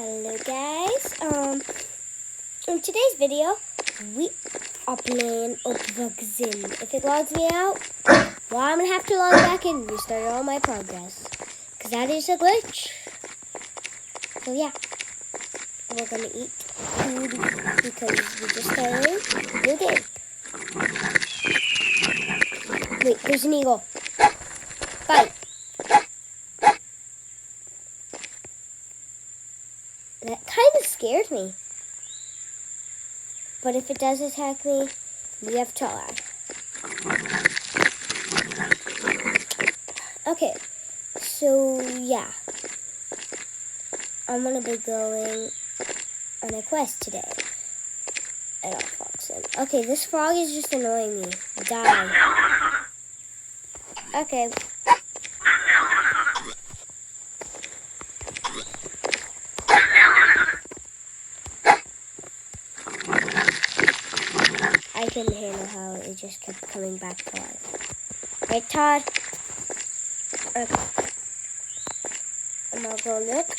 Hello guys, in today's video, we are playing UltFoxSim. If it logs me out, well, I'm gonna have to log back in and restart all my progress, because that is a glitch. So yeah, we're gonna eat food because we just started a new game. Wait, there's an eagle. Fight. That kind of scared me. But if it does attack me, we have to laugh. Okay, so yeah. I'm going to be going on a quest today at UltFoxSim. Okay, this frog is just annoying me. Die. Okay. I couldn't handle how it just kept coming back to life. Right, Todd? Okay. I'm gonna go look,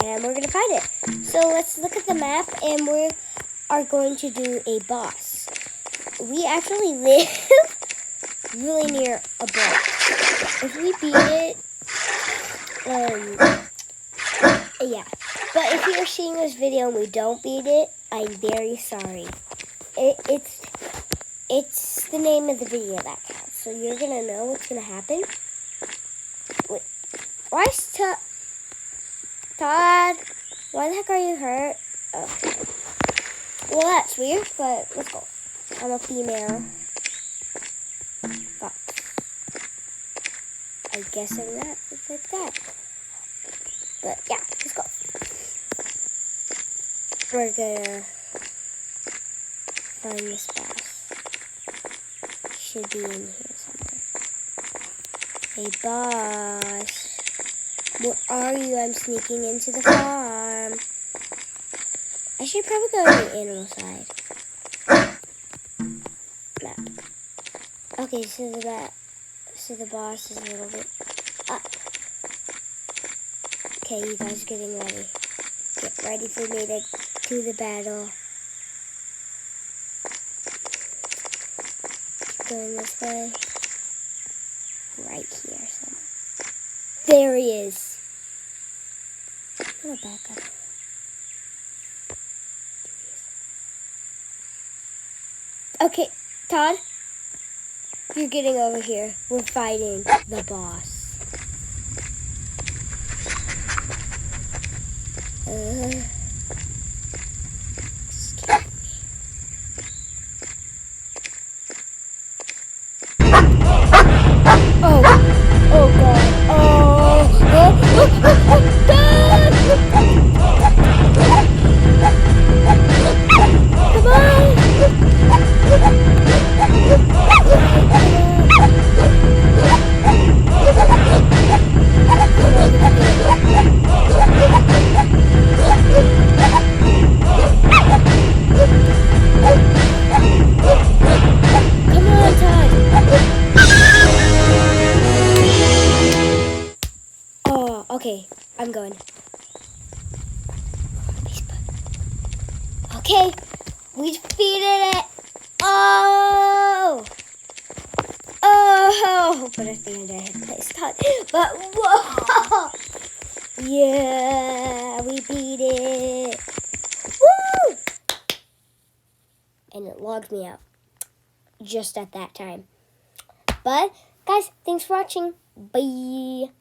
and we're gonna find it. So let's look at the map, and we are going to do a boss. We actually live really near a boss. If we beat it, yeah. But if you're seeing this video and we don't beat it, I'm very sorry. It's the name of the video that counts. So you're gonna know what's gonna happen. Wait, why is Todd? Why the heck are you hurt? Okay. Well, that's weird, but let's go. I'm a female fox. I guess I'm not like that. But yeah, let's go. We're gonna find this boss. Should be in here somewhere. Hey boss, where are you? I'm sneaking into the farm. I should probably go to the animal side. Map. Okay, so the boss is a little bit up. Okay, you guys getting ready. Get ready for me to do the battle. Going this way. Right here somewhere. There he is. I'm gonna back up. Okay, Todd. You're getting over here. We're fighting the boss. Oh God! Okay, I'm going. Okay, we defeated it. Oh, but at the end I had placed Todd. But whoa, yeah, we beat it. Woo! And it logged me out just at that time. But guys, thanks for watching. Bye.